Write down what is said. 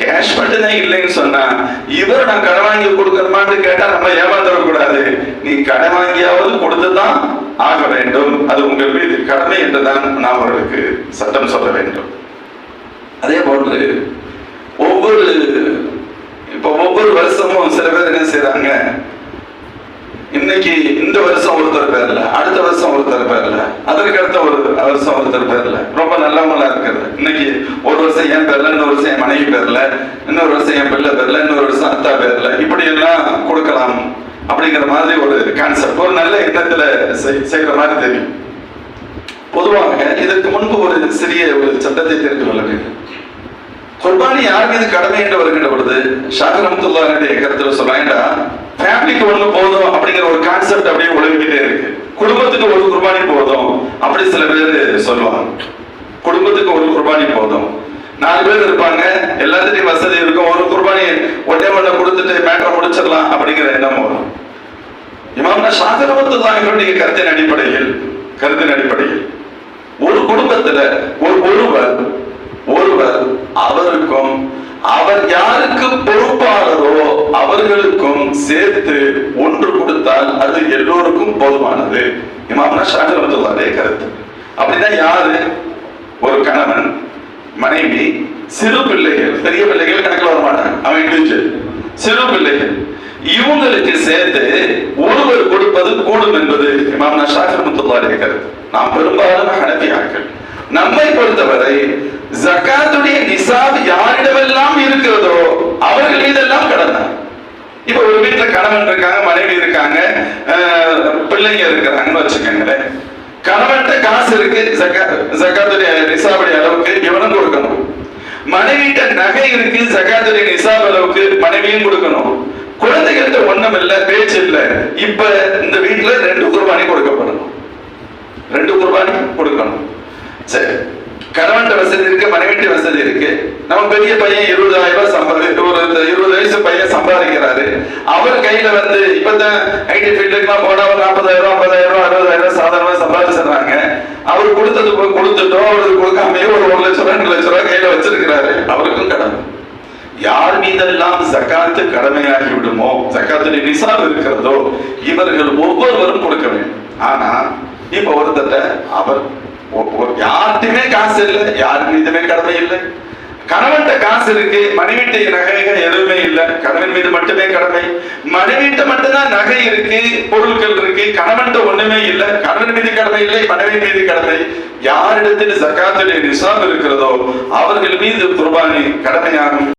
Cash மட்டும்தான் இல்லைன்னு சொன்னா இவர் நான் கடன் வாங்கி கொடுக்கணுமான்னு கேட்டா நம்ம ஏமாந்துடக்கூடாது. நீ கடன் வாங்கியாவது கொடுத்துதான் ஆக வேண்டும், அது உங்கள் மீது கடமை என்றுதான் நாம் அவர்களுக்கு சட்டம் சொல்ல வேண்டும். அதே போன்று ஒவ்வொரு வருஷமும் சில பேர் என்ன செய்யறாங்க, இன்னைக்கு இந்த வருஷம் ஒருத்தர் பேர்ல, அடுத்த வருஷம் ஒருத்தர் பேர்ல, அதற்கு அடுத்த ஒரு வருஷம் ஒருத்தர் பேர்ல, ரொம்ப நல்லவங்களா இருக்கிறது. இன்னைக்கு ஒரு வருஷம் என் பேர்ல, இன்னொரு வருஷம் என் மனைவி பேர்ல, இன்னொரு வருஷம் என் பிள்ளை பேர்ல, இன்னொரு வருஷம் அத்தா பேர்ல, இப்படி எல்லாம் கொடுக்கலாம் அப்படிங்கிற மாதிரி ஒரு கான்செப்ட், ஒரு நல்ல எண்ணத்துல செய்யற மாதிரி தெரியும். பொதுவாக இதற்கு முன்பு ஒரு சிறிய ஒரு சட்டத்தை தெரிந்து கொள்ள வேண்டும். குர்பானி யார் மீது கடமை என்று வருகின்ற பொழுது ஷாஃபி ரஹ்மத்துல்லாஹி கருத்துல சொல்றாங்க, ஃபேமிலிக்கு ஒண்ணு போதும் அப்படிங்கிற ஒரு கான்செப்ட் அப்படியே உலகிட்டே இருக்கு. குடும்பத்துக்கு ஒரு குர்பானி போதும் அப்படி சில பேர் சொல்லுவாங்க. குடும்பத்துக்கு ஒரு குர்பானி போதும், 4 பேர் இருப்பாங்க, எல்லாத்துட்டையும் வசதி இருக்கும், ஒரு குர்பானி ஒட்டே ஒண்ண கொடுத்துட்டு மேட்டரை முடிச்சிடலாம் அப்படிங்கிற எண்ணம் வரும். இமாம் ஷாஃபி ரஹ்மத்துல்லாஹி கருத்தின் அடிப்படையில் ஒரு குடும்பத்துல ஒருவர் அவருக்கும் அவர் யாருக்கு பொறுப்பாளரோ அவர்களுக்கும் சேர்த்து ஒன்று கொடுத்தால் அது எல்லோருக்கும் போதுமானது. இமாம் ஷாஃபி ரஹ்மத்துல்லாஹி கருத்து. அப்படின்னா யாரு? ஒரு கணவன், மனைவி, சிறு பிள்ளைகள், பெரிய பிள்ளைகள் கணக்கில் வர மாட்டாங்க, அவன் இண்டிவிஜுவல், சிறு பிள்ளைகள், இவங்களுக்கு சேர்த்து ஒருவர் கொடுப்பது கூடும் என்பது இமாம் ஷாஃபி ரஹ்மத்துல்லாஹி கருத்து. நாம் பெரும்பாலான ஹனஃபியாக்கள் நம்மை பொறுத்தவரை ஜகாத்துடைய நிசாப் யாரிடமெல்லாம் இருக்கிறதோ அவர்கள் மீதெல்லாம் கடமை. இப்ப ஒரு வீட்டுல கணவன் இருக்காங்க, மனைவி இருக்காங்க, பிள்ளைங்க இருக்கிறாங்கன்னு வச்சுக்கோங்களேன். கணவன்கிட்ட காசு இருக்கு, ஜகாத்துடைய நிசாபுடைய அளவுக்கு இவனும் கொடுக்கணும். மனைவிட்ட நகை இருக்கு, ஜகாத்துடைய நிசாப் அளவுக்கு மனைவியும் கொடுக்கணும். குழந்தைகள்கிட்ட ஒண்ணும் இல்ல, பேச்சு இல்ல, இப்ப இந்த வீட்டுல 2 குர்பானி கொடுக்கப்படணும், 2 குர்பானி கொடுக்கணும். சரி, கணவன் வசதி இருக்கு, மனைவிட்ட வசதி இருக்கு. நம்ம பெரிய பையன் 20,000 ஒரு 20 வயசு பையன் சம்பாதிக்கிறாரு. அவர் கையில இப்பதான் ஐடி ஃபீல்டுக்குலாம் போனா 40,000, 50,000, 60,000 சாதாரணமா சம்பாதிச்சிடறாங்க. அவர் கொடுத்துட்டோம், அவருக்கு கொடுக்காமையே ஒரு 1 லட்சம் 2 லட்சம் ரூபாய் கையில வச்சிருக்கிறாரு. அவருக்கும் கடமை. யார் மீதெல்லாம் ஜகாத்து கடமையாகி விடுமோ, ஜகாத்துடைய நிசாப் இருக்கிறதோ இவர்கள் ஒவ்வொருவரும் கொடுக்க வேண்டும். ஆனா இப்ப ஒருத்தட்ட அவர் யார்கிட்டயுமே காசு இல்லை, யார் மீதுமே கடமை இல்லை. கணவன்கிட்ட காசு இருக்கு, மனைவிட்ட நகைகள் எதுவுமே இல்லை, கணவன் மீது மட்டுமே கடமை. மனைவிட்ட மட்டும்தான் நகை இருக்கு, பொருட்கள் இருக்கு, கணவன்கிட்ட ஒண்ணுமே இல்லை, கணவன் மீது கடமை இல்லை, மனைவி மீது கடமை. யாரிடத்தில் ஜகாத்துடைய நிசாப் இருக்கிறதோ அவர்கள் மீது குர்பானி கடமையாகும்.